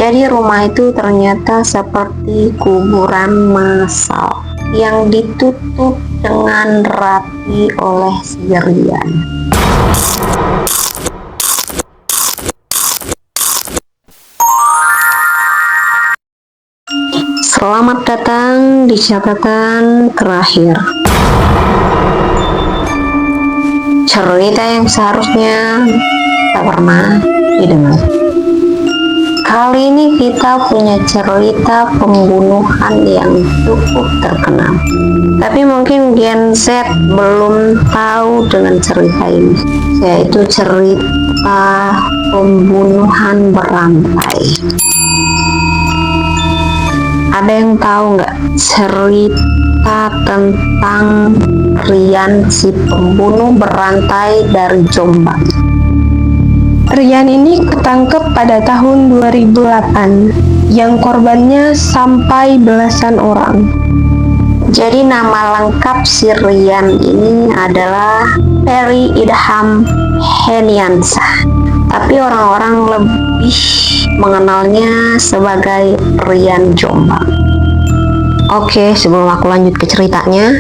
Jadi rumah itu ternyata seperti kuburan massal yang ditutup dengan rapi oleh si Rian. Selamat datang di catatan terakhir. Cerita yang seharusnya tak pernah didengar. Kali ini kita punya cerita pembunuhan yang cukup terkenal. Tapi mungkin Gen Z belum tahu dengan cerita ini, yaitu cerita pembunuhan berantai. Ada yang tahu nggak cerita tentang Rian, si pembunuh berantai dari Jombang? Rian ini ketangkep pada tahun 2008, yang korbannya sampai belasan orang. Jadi nama lengkap si Rian ini adalah Ferry Idham Heniansah, tapi orang-orang lebih mengenalnya sebagai Rian Jombang. Oke, sebelum aku lanjut ke ceritanya,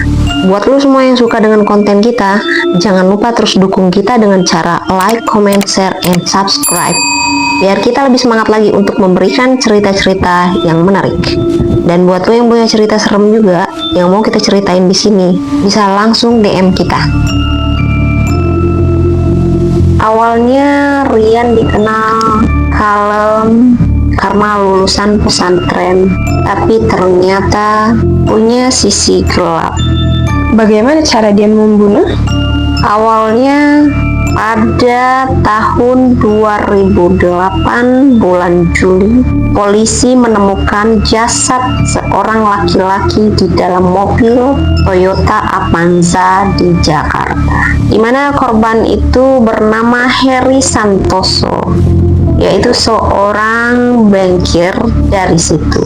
buat lo semua yang suka dengan konten kita, jangan lupa terus dukung kita dengan cara like, comment, share, and subscribe, biar kita lebih semangat lagi untuk memberikan cerita-cerita yang menarik. Dan buat lo yang punya cerita serem juga yang mau kita ceritain di sini, bisa langsung DM kita. Awalnya Rian dikenal kalem karena lulusan pesantren, tapi ternyata punya sisi gelap. Bagaimana cara dia membunuh? Awalnya pada tahun 2008 bulan Juli, polisi menemukan jasad seorang laki-laki di dalam mobil Toyota Avanza di Jakarta, di mana korban itu bernama Heri Santoso, yaitu seorang bankir dari situ.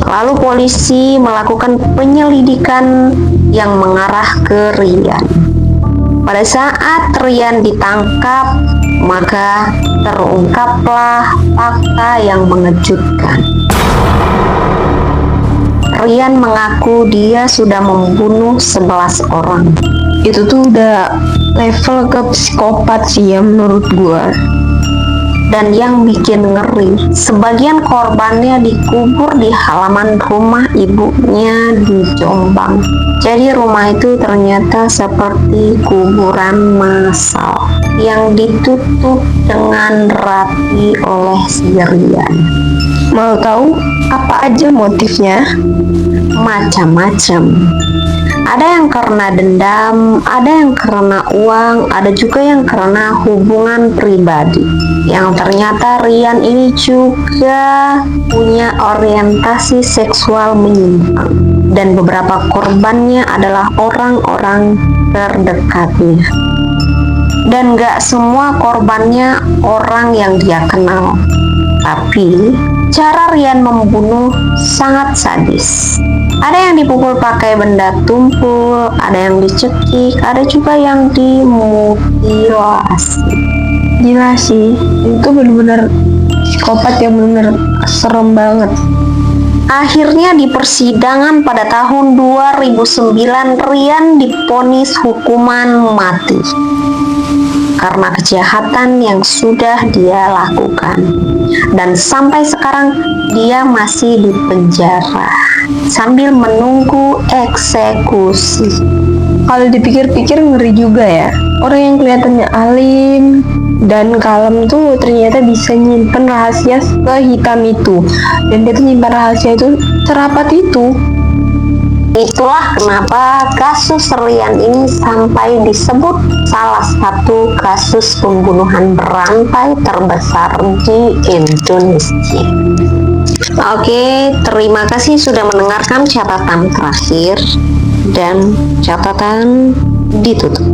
Lalu polisi melakukan penyelidikan yang mengarah ke Rian. Pada saat Rian ditangkap, maka terungkaplah fakta yang mengejutkan. Rian mengaku dia sudah membunuh 11 orang. Itu tuh udah level ke psikopat sih ya menurut gua. Dan yang bikin ngeri, sebagian korbannya dikubur di halaman rumah ibunya di Jombang. Jadi rumah itu ternyata seperti kuburan massal yang ditutup dengan rapi oleh si Rian. Mau tahu apa aja motifnya? Macam-macam. Ada yang karena dendam, ada yang karena uang, ada juga yang karena hubungan pribadi. Yang ternyata Rian ini juga punya orientasi seksual menyimpang, dan beberapa korbannya adalah orang-orang terdekatnya. Dan gak semua korbannya orang yang dia kenal, tapi cara Rian membunuh sangat sadis. Ada yang dipukul pakai benda tumpul, ada yang dicekik, ada juga yang dimutilasi. Gila sih, itu benar-benar psikopat yang benar-benar serem banget. Akhirnya di persidangan pada tahun 2009, Rian divonis hukuman mati karena kejahatan yang sudah dia lakukan. Dan sampai sekarang dia masih di penjara sambil menunggu eksekusi. Kalau dipikir-pikir ngeri juga ya. Orang yang kelihatannya alim dan kalem tuh ternyata bisa nyimpen rahasia sehitam itu. Dan dia tuh nyimpan rahasia itu serapat itu. Itulah kenapa kasus Rian ini sampai disebut salah satu kasus pembunuhan berantai terbesar di Indonesia. Oke, terima kasih sudah mendengarkan catatan terakhir, dan catatan ditutup.